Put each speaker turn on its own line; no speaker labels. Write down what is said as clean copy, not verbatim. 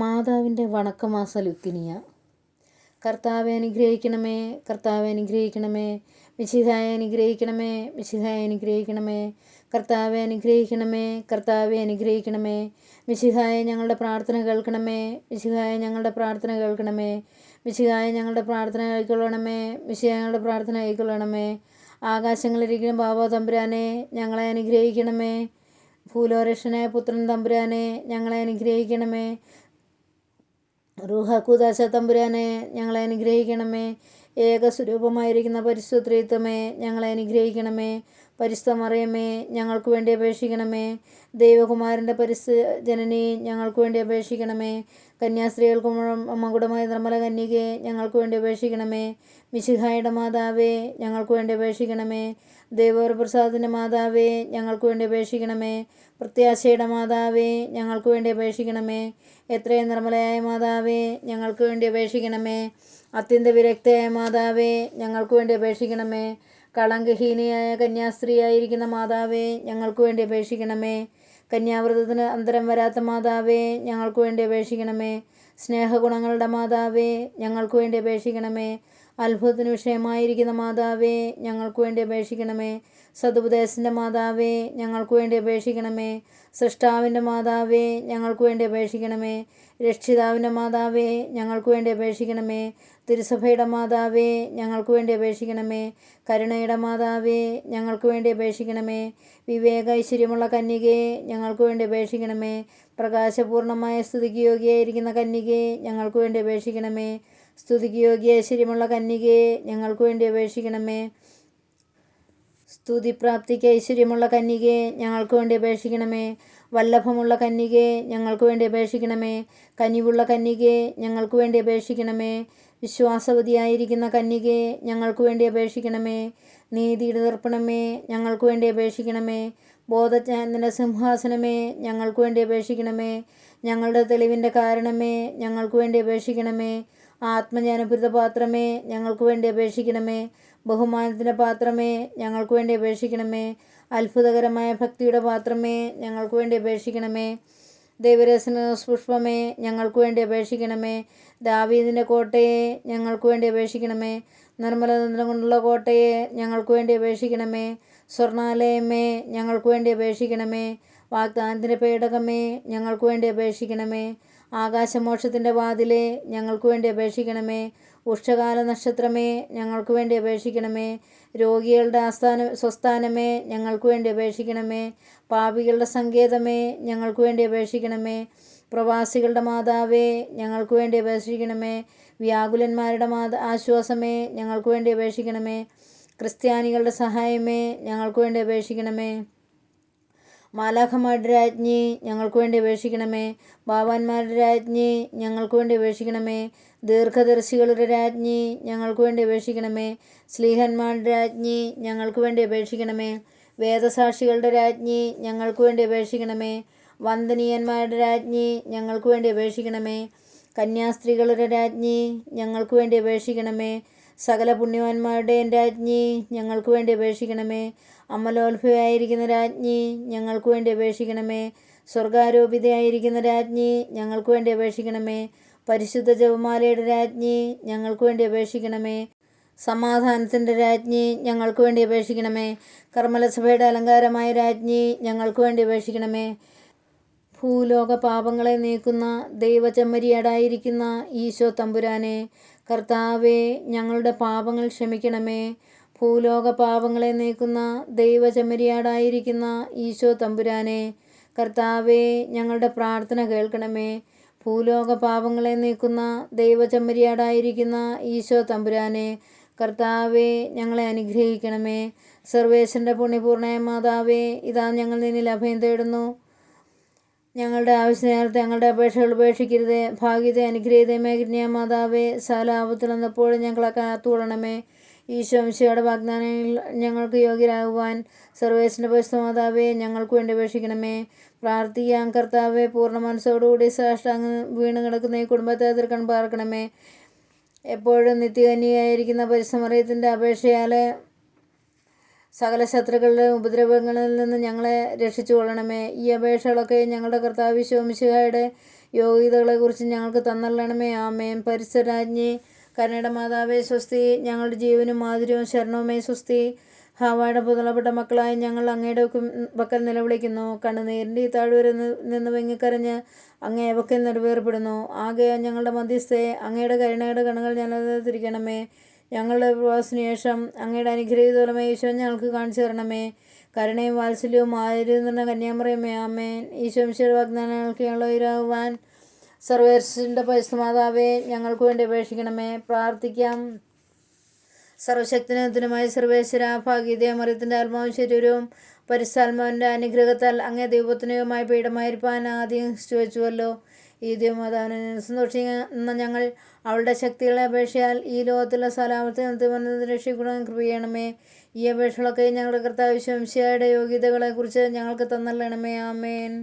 മാതാവിൻ്റെ വണക്കമാസ ലുത്തിനിയ. കർത്താവെ അനുഗ്രഹിക്കണമേ, കർത്താവെ അനുഗ്രഹിക്കണമേ, മിശിഹായെ അനുഗ്രഹിക്കണമേ, മിശിഹായെ അനുഗ്രഹിക്കണമേ, കർത്താവെ അനുഗ്രഹിക്കണമേ, കർത്താവെ അനുഗ്രഹിക്കണമേ, മിശിഹായെ ഞങ്ങളുടെ പ്രാർത്ഥന കേൾക്കണമേ, മിശിഹായെ ഞങ്ങളുടെ പ്രാർത്ഥന കേൾക്കണമേ, മിശിഹായെ ഞങ്ങളുടെ പ്രാർത്ഥന കൈക്കൊള്ളണമേ, മിശിഹായെ ഞങ്ങളുടെ പ്രാർത്ഥന കൈക്കൊള്ളണമേ. ആകാശങ്ങളിലിരിക്കുന്ന ബാബ തമ്പുരാനെ ഞങ്ങളെ അനുഗ്രഹിക്കണമേ. ഭൂലോരക്ഷനായ പുത്രൻ തമ്പുരാനെ ഞങ്ങളെ അനുഗ്രഹിക്കണമേ. റൂഹക്കുദാശ തമ്പുരാനെ ഞങ്ങളെ അനുഗ്രഹിക്കണമേ. ഏകസ്വരൂപമായിരിക്കുന്ന പരിശുദ്ധ ത്രിത്വമേ ഞങ്ങളെ അനുഗ്രഹിക്കണമേ. പരിശുദ്ധ മറിയമേ ഞങ്ങൾക്ക് വേണ്ടി അപേക്ഷിക്കണമേ. ദൈവകുമാരൻ്റെ പരിശുദ്ധ ജനനി ഞങ്ങൾക്ക് വേണ്ടി അപേക്ഷിക്കണമേ. കന്യാസ്ത്രീകൾക്ക് മകുടമായ നിർമ്മല കന്യകെ ഞങ്ങൾക്ക് വേണ്ടി അപേക്ഷിക്കണമേ. മിശിഹായുടെ മാതാവേ ഞങ്ങൾക്ക് വേണ്ടി അപേക്ഷിക്കണമേ. ദൈവപ്രസാദത്തിൻ്റെ മാതാവേ ഞങ്ങൾക്ക് വേണ്ടി അപേക്ഷിക്കണമേ. പ്രത്യാശയുടെ മാതാവേ ഞങ്ങൾക്ക് വേണ്ടി അപേക്ഷിക്കണമേ. എത്രയും നിർമ്മലയായ മാതാവേ ഞങ്ങൾക്ക് വേണ്ടി അപേക്ഷിക്കണമേ. അത്യന്ത വിരക്തയായ മാതാവേ ഞങ്ങൾക്ക് വേണ്ടി അപേക്ഷിക്കണമേ. കളങ്കഹീനയായ കന്യാസ്ത്രീയായിരിക്കുന്ന മാതാവേ ഞങ്ങൾക്ക് വേണ്ടി അപേക്ഷിക്കണമേ. കന്യാവ്രതത്തിന് അന്തരം വരാത്ത മാതാവേ ഞങ്ങൾക്ക് വേണ്ടി അപേക്ഷിക്കണമേ. സ്നേഹഗുണങ്ങളുടെ മാതാവേ ഞങ്ങൾക്ക് വേണ്ടി അപേക്ഷിക്കണമേ. അത്ഭുതത്തിന് വിഷയമായിരിക്കുന്ന മാതാവേ ഞങ്ങൾക്ക് വേണ്ടി അപേക്ഷിക്കണമേ. സതുപദേശത്തിൻ്റെ മാതാവേ ഞങ്ങൾക്ക് വേണ്ടി അപേക്ഷിക്കണമേ. സൃഷ്ടാവിൻ്റെ മാതാവേ ഞങ്ങൾക്ക് വേണ്ടി അപേക്ഷിക്കണമേ. രക്ഷിതാവിൻ്റെ മാതാവേ ഞങ്ങൾക്ക് വേണ്ടി അപേക്ഷിക്കണമേ. തിരുസഭയുടെ മാതാവേ ഞങ്ങൾക്ക് വേണ്ടി അപേക്ഷിക്കണമേ. കരുണയുടെ മാതാവേ ഞങ്ങൾക്ക് വേണ്ടി അപേക്ഷിക്കണമേ. വിവേക ഐശ്വര്യമുള്ള കന്യകെ ഞങ്ങൾക്ക് വേണ്ടി അപേക്ഷിക്കണമേ. പ്രകാശപൂർണമായ സ്തുതിക്ക് യോഗ്യയായിരിക്കുന്ന കന്യകെ ഞങ്ങൾക്ക് വേണ്ടി അപേക്ഷിക്കണമേ. സ്തുതിക്ക് യോഗ്യ ഐശ്വര്യമുള്ള കന്യകെ ഞങ്ങൾക്ക് വേണ്ടി അപേക്ഷിക്കണമേ. സ്തുതിപ്രാപ്തിക്ക് ഐശ്വര്യമുള്ള കന്യകെ ഞങ്ങൾക്ക് വേണ്ടി അപേക്ഷിക്കണമേ. വല്ലഭമുള്ള കന്യകെ ഞങ്ങൾക്ക് വേണ്ടി അപേക്ഷിക്കണമേ. കനിവുള്ള കന്യകെ ഞങ്ങൾക്ക് വേണ്ടി അപേക്ഷിക്കണമേ. വിശ്വാസവതിയായിരിക്കുന്ന കന്യകെ ഞങ്ങൾക്ക് വേണ്ടി അപേക്ഷിക്കണമേ. നീതിയുടെ ദർപ്പണമേ ഞങ്ങൾക്ക് വേണ്ടി അപേക്ഷിക്കണമേ. ബോധജ്ഞാനത്തിൻ്റെ സിംഹാസനമേ ഞങ്ങൾക്ക് വേണ്ടി അപേക്ഷിക്കണമേ. ഞങ്ങളുടെ തെളിവിൻ്റെ കാരണമേ ഞങ്ങൾക്ക് വേണ്ടി അപേക്ഷിക്കണമേ. ആത്മജ്ഞാനപൂരിത പാത്രമേ ഞങ്ങൾക്ക് വേണ്ടി അപേക്ഷിക്കണമേ. ബഹുമാനത്തിൻ്റെ പാത്രമേ ഞങ്ങൾക്ക് വേണ്ടി അപേക്ഷിക്കണമേ. അത്ഭുതകരമായ ഭക്തിയുടെ പാത്രമേ ഞങ്ങൾക്ക് വേണ്ടി അപേക്ഷിക്കണമേ. ദൈവരസന പുഷ്പമേ ഞങ്ങൾക്ക് വേണ്ടി അപേക്ഷിക്കണമേ. ദാവീദിൻ്റെ കോട്ടയെ ഞങ്ങൾക്ക് വേണ്ടി അപേക്ഷിക്കണമേ. നിർമ്മലതന്ത്രം കൊണ്ടുള്ള കോട്ടയെ ഞങ്ങൾക്ക് വേണ്ടി അപേക്ഷിക്കണമേ. സ്വർണാലയമേ ഞങ്ങൾക്ക് വേണ്ടി അപേക്ഷിക്കണമേ. വാഗ്ദാനത്തിൻ്റെ പേടകമേ ഞങ്ങൾക്ക് വേണ്ടി അപേക്ഷിക്കണമേ. ആകാശമോക്ഷത്തിൻ്റെ വാതിലെ ഞങ്ങൾക്ക് വേണ്ടി അപേക്ഷിക്കണമേ. ഉഷകാല നക്ഷത്രമേ ഞങ്ങൾക്ക് വേണ്ടി അപേക്ഷിക്കണമേ. രോഗികളുടെ സ്വസ്ഥാനമേ ഞങ്ങൾക്ക് വേണ്ടി അപേക്ഷിക്കണമേ. പാപികളുടെ സങ്കേതമേ ഞങ്ങൾക്ക് വേണ്ടി അപേക്ഷിക്കണമേ. പ്രവാസികളുടെ മാതാവേ ഞങ്ങൾക്ക് വേണ്ടി അപേക്ഷിക്കണമേ. വ്യാകുലന്മാരുടെ ആശ്വാസമേ ഞങ്ങൾക്ക് വേണ്ടി അപേക്ഷിക്കണമേ. ക്രിസ്ത്യാനികളുടെ സഹായമേ ഞങ്ങൾക്ക് വേണ്ടി അപേക്ഷിക്കണമേ. മാലാഖമാരുടെ രാജ്ഞി ഞങ്ങൾക്ക് വേണ്ടി അപേക്ഷിക്കണമേ. ബാബാന്മാരുടെ രാജ്ഞി ഞങ്ങൾക്ക് വേണ്ടി അപേക്ഷിക്കണമേ. ദീർഘദർശികളുടെ രാജ്ഞി ഞങ്ങൾക്ക് വേണ്ടി അപേക്ഷിക്കണമേ. സ്ലീഹന്മാരുടെ രാജ്ഞി ഞങ്ങൾക്ക് വേണ്ടി അപേക്ഷിക്കണമേ. വേദസാക്ഷികളുടെ രാജ്ഞി ഞങ്ങൾക്ക് വേണ്ടി അപേക്ഷിക്കണമേ. വന്ദനീയന്മാരുടെ രാജ്ഞി ഞങ്ങൾക്ക് വേണ്ടി അപേക്ഷിക്കണമേ. കന്യാസ്ത്രീകളുടെ രാജ്ഞി ഞങ്ങൾക്ക് വേണ്ടി അപേക്ഷിക്കണമേ. സകല പുണ്യവാന്മാരുടെയും രാജ്ഞി ഞങ്ങൾക്ക് വേണ്ടി അപേക്ഷിക്കണമേ. അമലോത്ഭവയായിരിക്കുന്ന രാജ്ഞി ഞങ്ങൾക്ക് വേണ്ടി അപേക്ഷിക്കണമേ. സ്വർഗാരോപിതയായിരിക്കുന്ന രാജ്ഞി ഞങ്ങൾക്ക് വേണ്ടി അപേക്ഷിക്കണമേ. പരിശുദ്ധ ജപമാലയുടെ രാജ്ഞി ഞങ്ങൾക്ക് വേണ്ടി അപേക്ഷിക്കണമേ. സമാധാനത്തിൻ്റെ രാജ്ഞി ഞങ്ങൾക്ക് വേണ്ടി അപേക്ഷിക്കണമേ. കർമ്മലസഭയുടെ അലങ്കാരമായ രാജ്ഞി ഞങ്ങൾക്ക് വേണ്ടി അപേക്ഷിക്കണമേ. ഭൂലോക പാപങ്ങളെ നീക്കുന്ന ദൈവചമ്മരിയാടായിരിക്കുന്ന ഈശോ തമ്പുരാനെ, കർത്താവെ ഞങ്ങളുടെ പാപങ്ങൾ ക്ഷമിക്കണമേ. ഭൂലോക പാപങ്ങളെ നീക്കുന്ന ദൈവചമ്മരിയാടായിരിക്കുന്ന ഈശോ തമ്പുരാനെ, കർത്താവെ ഞങ്ങളുടെ പ്രാർത്ഥന കേൾക്കണമേ. ഭൂലോക പാപങ്ങളെ നീക്കുന്ന ദൈവചമ്മരിയാടായിരിക്കുന്ന ഈശോ തമ്പുരാനെ, കർത്താവെ ഞങ്ങളെ അനുഗ്രഹിക്കണമേ. സർവേശ്വരൻ്റെ പുണ്യപൂർണ്ണയ മാതാവേ, ഇതാ ഞങ്ങൾ നിന്നിൽ അഭയം തേടുന്നു. ഞങ്ങളുടെ ആവശ്യനേരത്തെ ഞങ്ങളുടെ അപേക്ഷകൾ ഉപേക്ഷിക്കരുത്. ഭാഗ്യത അനുഗ്രഹീതമേ കന്യാ മാതാവേ, സകല ആപത്തിലെന്നപ്പോഴും ഞങ്ങളെ കാത്തുകൊള്ളണമേ. ഈശോ മിശിഹായുടെ വാഗ്ദാനങ്ങളിൽ ഞങ്ങൾക്ക് യോഗ്യരാകുവാൻ സർവേശ്വരൻ്റെ പരിശുദ്ധ മാതാവേ ഞങ്ങൾക്ക് വേണ്ടി അപേക്ഷിക്കണമേ. പ്രാർത്ഥിക്കാം. കർത്താവെ, പൂർണ്ണ മനസ്സോടുകൂടി സാഷ്ടാംഗം വീണ് കിടക്കുന്ന ഈ കുടുംബത്തെ എതിർക്കാൻ പാർക്കണമേ. എപ്പോഴും നിത്യകന്യയായിരിക്കുന്ന പരിശുദ്ധ മറിയത്തിൻ്റെ അപേക്ഷയാൽ സകല ശത്രുക്കളുടെ ഉപദ്രവങ്ങളിൽ നിന്ന് ഞങ്ങളെ രക്ഷിച്ചു കൊള്ളണമേ. ഈ അപേക്ഷകളൊക്കെ ഞങ്ങളുടെ കർത്താവ് ഈശോ മിശിഹായുടെ യോഗ്യതകളെക്കുറിച്ച് ഞങ്ങൾക്ക് തന്നള്ളണമേ. ആമേൻ. പരിശുദ്ധരാജ്ഞി കരുണയുടെ മാതാവേ സ്വസ്തി. ഞങ്ങളുടെ ജീവനും മാധുര്യവും ശരണവുമേ സ്വസ്തി. ഹവ്വായുടെ പുതളപ്പെട്ട മക്കളായി ഞങ്ങൾ അങ്ങയുടെ പക്കൽ നിലവിളിക്കുന്നു. കണ്ണുനീരിൻ്റെ ഈ താഴ്വര നിന്ന് വെങ്ങിക്കരഞ്ഞ് അങ്ങേ പക്കൽ നെടുവേർപ്പെടുന്നു. ആകയാൽ ഞങ്ങളുടെ മധ്യസ്ഥയെ അങ്ങയുടെ കരുണയുടെ കണ്ണുകൾ ഞങ്ങളെ ഞങ്ങളുടെ പ്രവാസത്തിന് ശേഷം അങ്ങയുടെ അനുഗ്രഹീതോലമേ ഈശോ ഞങ്ങൾക്ക് കാണിച്ചു തരണമേ. കരുണയും വാത്സല്യവും ആയിരുന്ന കന്യാമറിയമേ. ആമേൻ. ഈശോ മിശിഹായുടെ വാഗ്ദാനങ്ങൾക്ക് ഞങ്ങൾ ഉയരാകുവാൻ സർവേശ്വരൻ്റെ പരിശുദ്ധ മാതാവേ ഞങ്ങൾക്ക് വേണ്ടി അപേക്ഷിക്കണമേ. പ്രാർത്ഥിക്കാം. സർവശക്തനുമായ സർവേശ്വര, ഭാഗ്യതയ മറിയത്തിൻ്റെ ആത്മാവും ശരീരവും പരിശുദ്ധാത്മാവിൻ്റെ അനുഗ്രഹത്താൽ അങ്ങേ ദൈവത്തിനുമായി പീഠമായിരിക്കാൻ ആദ്യം വെച്ചുവല്ലോ. ഈ ദൈവമാതാവിനെ സന്തോഷിക്കുന്ന ഞങ്ങൾ അവളുടെ ശക്തികളെ അപേക്ഷയാൽ ഈ ലോകത്തിലെ സലാമത്തെ രക്ഷിക്കണം കൃപ ചെയ്യണമേ. ഈ അപേക്ഷകളൊക്കെ ഞങ്ങളുടെ കർത്താവ് മിശിഹായുടെ യോഗ്യതകളെക്കുറിച്ച് ഞങ്ങൾക്ക് തന്നള്ളണമേ. ആമേൻ.